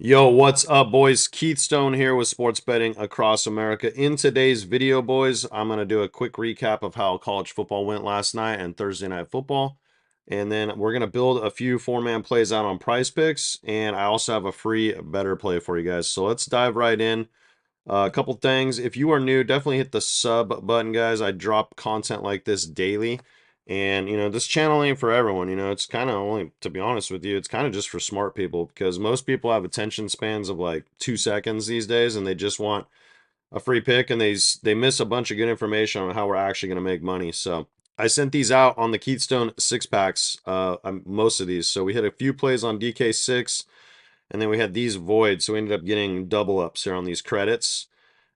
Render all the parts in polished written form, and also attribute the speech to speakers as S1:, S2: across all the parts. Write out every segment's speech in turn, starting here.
S1: Yo, what's up, boys? Keith Stone here with Sports Betting Across America. In today's video, boys, I'm going to do a quick recap of how college football went last night and Thursday Night Football. And then we're going to build a few four-man plays out on Prizepicks. And I also have a free Betr play for you guys. So let's dive right in. A couple things. If you are new, definitely hit the sub button, guys. I drop content like this daily. And, this channel ain't for everyone. It's kind of only, to be honest with you, it's kind of just for smart people because most people have attention spans of like 2 seconds these days and they just want a free pick and they miss a bunch of good information on how we're actually going to make money. So I sent these out on the KEITHSTONE 6-packs, most of these. So we hit a few plays on DK6 and then we had these voids. So we ended up getting double ups here on these credits.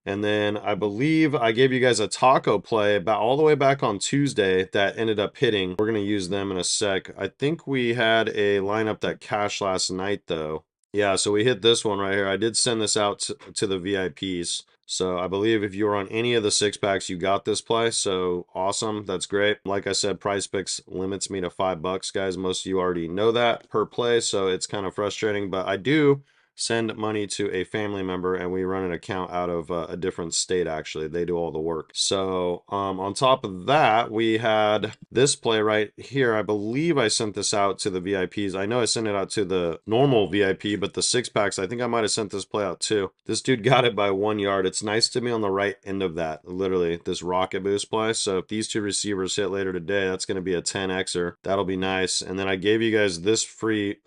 S1: And then I believe I gave you guys a taco play about all the way back on Tuesday that ended up hitting. We're going to use them in a sec. I think we had a lineup that cashed last night, though. Yeah, so we hit this one right here. I did send this out to the VIPs. So I believe if you were on any of the 6-packs, you got this play. So awesome. That's great. Like I said, Prizepicks limits me to $5, guys. Most of you already know that per play. So it's kind of frustrating, but I do send money to a family member and we run an account out of a different state. Actually, they do all the work. So on top of that, we had this play right here. I believe I sent this out to the VIPs. I know I sent it out to the normal VIP, but the 6-packs, I think I might have sent this play out too. This dude got it by 1 yard. It's nice to be on the right end of that, literally this rocket boost play. So if these two receivers hit later today, that's going to be a 10xer. That'll be nice. And then I gave you guys this free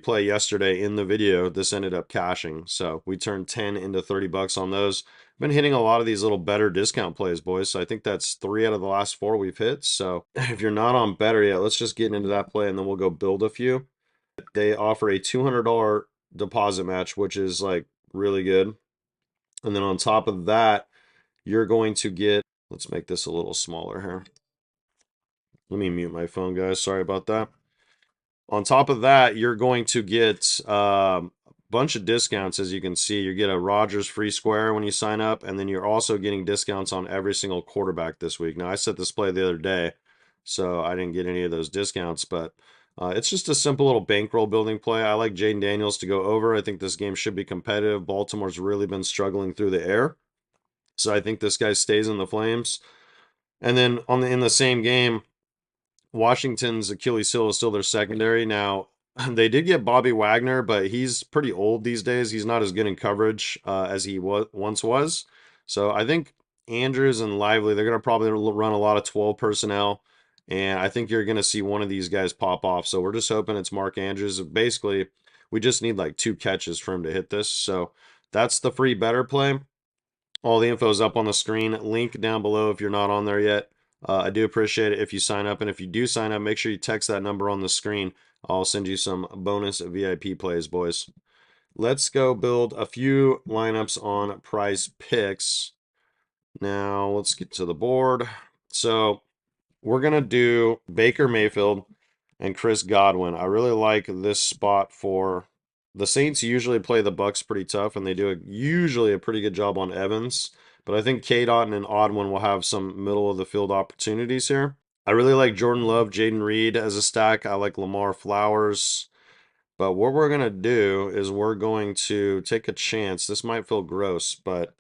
S1: play yesterday in the video. This ended up cashing. So we turned 10 into $30 on those. Been hitting a lot of these little Betr discount plays, boys. So I think that's 3 out of the last 4 we've hit. So if you're not on Betr yet, let's just get into that play and then we'll go build a few. They offer a $200 deposit match, which is like really good. And then on top of that, you're going to get, let's make this a little smaller here. Let me mute my phone, guys. Sorry about that. On top of that, you're going to get a bunch of discounts. As you can see, you get a Rogers free square when you sign up, and then you're also getting discounts on every single quarterback this week. Now, I set this play the other day, so I didn't get any of those discounts, but it's just a simple little bankroll building play. I like Jaden Daniels to go over. I think this game should be competitive. Baltimore's really been struggling through the air, so I think this guy stays in the Flames. And then in the same game, Washington's Achilles heel is still their secondary. Now, they did get Bobby Wagner, but he's pretty old these days. He's not as good in coverage as he once was. So I think Andrews and Lively, they're going to probably run a lot of 12 personnel. And I think you're going to see one of these guys pop off. So we're just hoping it's Mark Andrews. Basically, we just need like 2 catches for him to hit this. So that's the free Betr play. All the info is up on the screen. Link down below if you're not on there yet. I do appreciate it if you sign up. And if you do sign up, make sure you text that number on the screen. I'll send you some bonus VIP plays, boys. Let's go build a few lineups on Prizepicks. Now, let's get to the board. So, we're going to do Baker Mayfield and Chris Godwin. I really like this spot for the Saints. Usually play the Bucks pretty tough, and they do usually a pretty good job on Evans. But I think KEITHSTONE and Odwin will have some middle of the field opportunities here. I really like Jordan Love, Jaden Reed as a stack. I like Lamar Flowers. But what we're going to do is we're going to take a chance. This might feel gross, but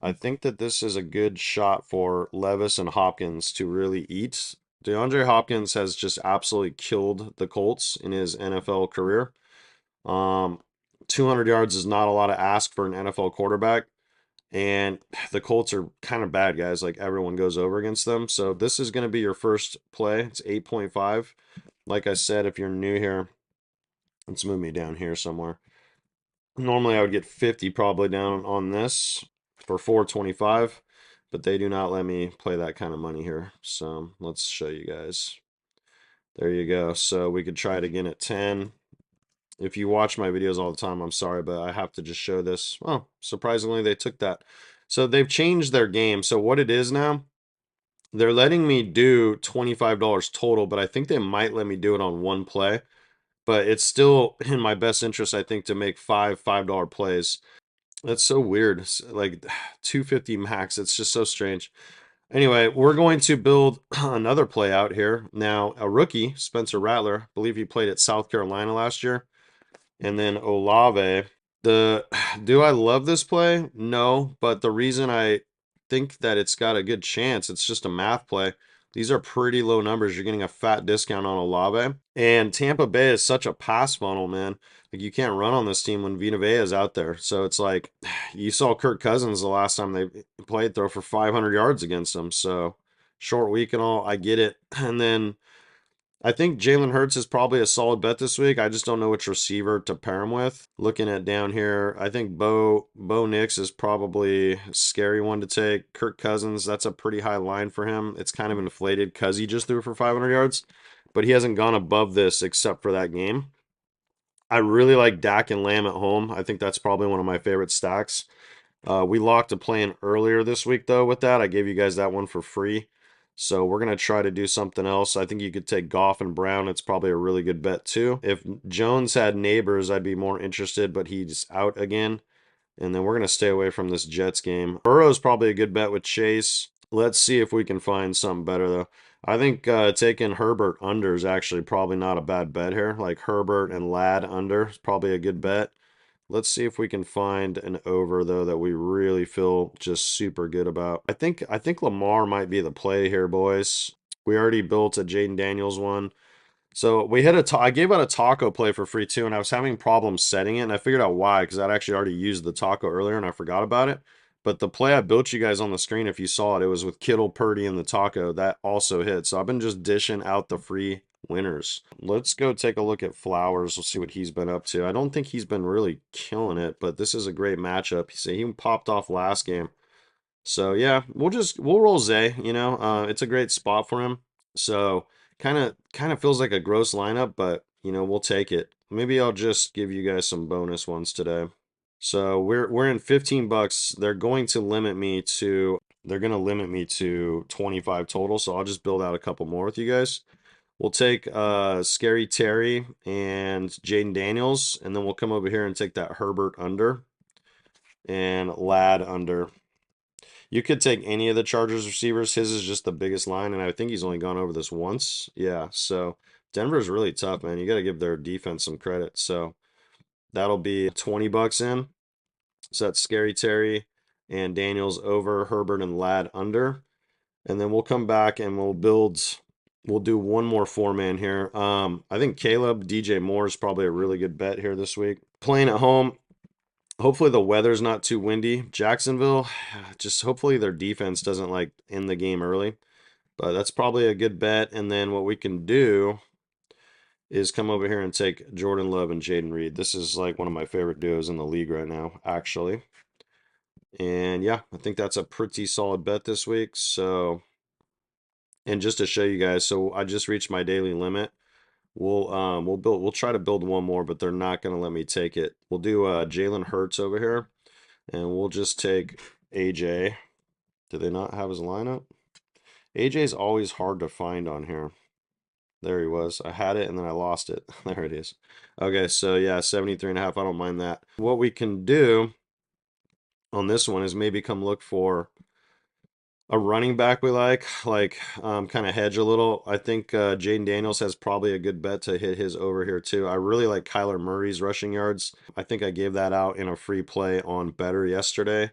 S1: I think that this is a good shot for Levis and Hopkins to really eat. DeAndre Hopkins has just absolutely killed the Colts in his NFL career. 200 yards is not a lot to ask for an NFL quarterback. And the Colts are kind of bad, guys. Like, everyone goes over against them. So this is going to be your first play. It's 8.5. Like I said, if you're new here, let's move me down here somewhere. Normally I would get 50 probably down on this for 425, but they do not let me play that kind of money here. So let's show you guys. There you go. So we could try it again at 10. If you watch my videos all the time, I'm sorry, but I have to just show this. Well, surprisingly, they took that. So they've changed their game. So what it is now, they're letting me do $25 total, but I think they might let me do it on one play. But it's still in my best interest, I think, to make $5 plays. That's so weird. It's like 250 max. It's just so strange. Anyway, we're going to build another play out here. Now, a rookie, Spencer Rattler, I believe he played at South Carolina last year. And then Olave, The do I love this play? No, but the reason I think that it's got a good chance, it's just a math play. These are pretty low numbers. You're getting a fat discount on Olave. And Tampa Bay is such a pass funnel, man. Like you can't run on this team when Vita Vea is out there. So it's like you saw Kirk Cousins the last time they played throw for 500 yards against them. So short week and all, I get it. And then I think Jalen Hurts is probably a solid bet this week. I just don't know which receiver to pair him with. Looking at down here, I think Bo Nix is probably a scary one to take. Kirk Cousins, that's a pretty high line for him. It's kind of inflated because he just threw for 500 yards, but he hasn't gone above this except for that game. I really like Dak and Lamb at home. I think that's probably one of my favorite stacks. We locked a play in earlier this week, though, with that. I gave you guys that one for free. So we're going to try to do something else. I think you could take Goff and Brown. It's probably a really good bet, too. If Jones had Neighbors, I'd be more interested, but he's out again. And then we're going to stay away from this Jets game. Burrow's probably a good bet with Chase. Let's see if we can find something better, though. I think taking Herbert under is actually probably not a bad bet here. Like Herbert and Ladd under is probably a good bet. Let's see if we can find an over though that we really feel just super good about. I think Lamar might be the play here, boys. We already built a Jaden Daniels one. So we hit I gave out a taco play for free too, and I was having problems setting it, and I figured out why, because I'd actually already used the taco earlier and I forgot about it. But the play I built you guys on the screen, if you saw it, it was with Kittle, Purdy, and the taco. That also hit. So I've been just dishing out the free winners. Let's go take a look at Flowers. We'll see what he's been up to. I don't think he's been really killing it, but this is a great matchup. See, he popped off last game. So yeah, we'll roll Zay, you know. It's a great spot for him. So kind of feels like a gross lineup, but you know, we'll take it. Maybe I'll just give you guys some bonus ones today. So we're in 15 bucks. They're gonna limit me to 25 total, so I'll just build out a couple more with you guys. We'll take Scary Terry and Jaden Daniels, and then we'll come over here and take that Herbert under and Ladd under. You could take any of the Chargers receivers. His is just the biggest line, and I think he's only gone over this once. Yeah, so Denver's really tough, man. You got to give their defense some credit. So that'll be 20 bucks in. So that's Scary Terry and Daniels over, Herbert and Ladd under. And then we'll come back and we'll do one more four-man here. I think Caleb, DJ Moore is probably a really good bet here this week. Playing at home, hopefully the weather's not too windy. Jacksonville, just hopefully their defense doesn't like end the game early. But that's probably a good bet. And then what we can do is come over here and take Jordan Love and Jaden Reed. This is like one of my favorite duos in the league right now, actually. And yeah, I think that's a pretty solid bet this week. So, and just to show you guys, so I just reached my daily limit. We'll try to build one more, but they're not gonna let me take it. We'll do Jalen Hurts over here, and we'll just take AJ. Do they not have his lineup? AJ's always hard to find on here. There he was. I had it and then I lost it. There it is. Okay, so yeah, 73.5. I don't mind that. What we can do on this one is maybe come look for a running back we like kind of hedge a little. I think Jaden Daniels has probably a good bet to hit his over here too. I really like Kyler Murray's rushing yards. I think I gave that out in a free play on Betr yesterday.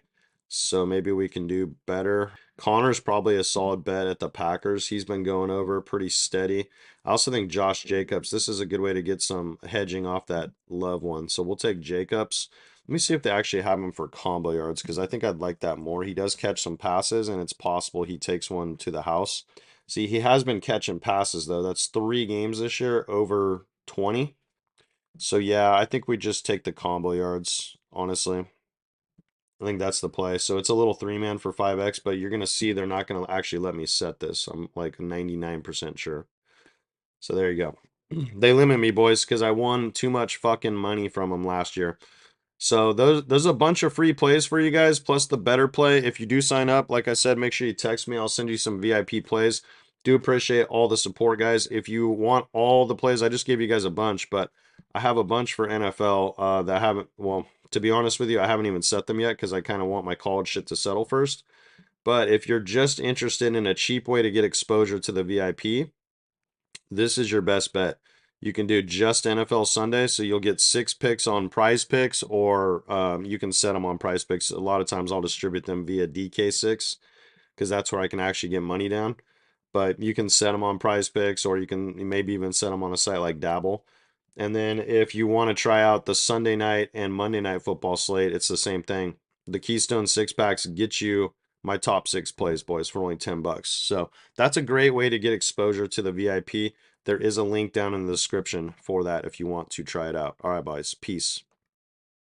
S1: So maybe we can do better. Connor's probably a solid bet at the Packers. He's been going over pretty steady. I also think Josh Jacobs, this is a good way to get some hedging off that Love one. So we'll take Jacobs. Let me see if they actually have him for combo yards, because I think I'd like that more. He does catch some passes, and it's possible he takes one to the house. See, he has been catching passes, though. That's 3 games this year, over 20. So, yeah, I think we just take the combo yards, honestly. I think that's the play. So it's a little 3-man for 5x, but you're going to see they're not going to actually let me set this. I'm like 99% sure. So there you go. They limit me, boys, because I won too much fucking money from them last year. So there's a bunch of free plays for you guys, plus the better play. If you do sign up, like I said, make sure you text me. I'll send you some VIP plays. Do appreciate all the support, guys. If you want all the plays, I just gave you guys a bunch, but I have a bunch for NFL that haven't, well, to be honest with you, I haven't even set them yet because I kind of want my college shit to settle first. But if you're just interested in a cheap way to get exposure to the VIP, this is your best bet. You can do just NFL Sunday, so you'll get 6 picks on Prizepicks, or you can set them on Prizepicks. A lot of times I'll distribute them via DK6 because that's where I can actually get money down. But you can set them on Prizepicks, or you can maybe even set them on a site like Dabble. And then if you want to try out the Sunday night and Monday night football slate, it's the same thing. The Keystone 6 packs get you my top 6 plays, boys, for only $10. So that's a great way to get exposure to the VIP. There is a link down in the description for that if you want to try it out. All right, boys. Peace.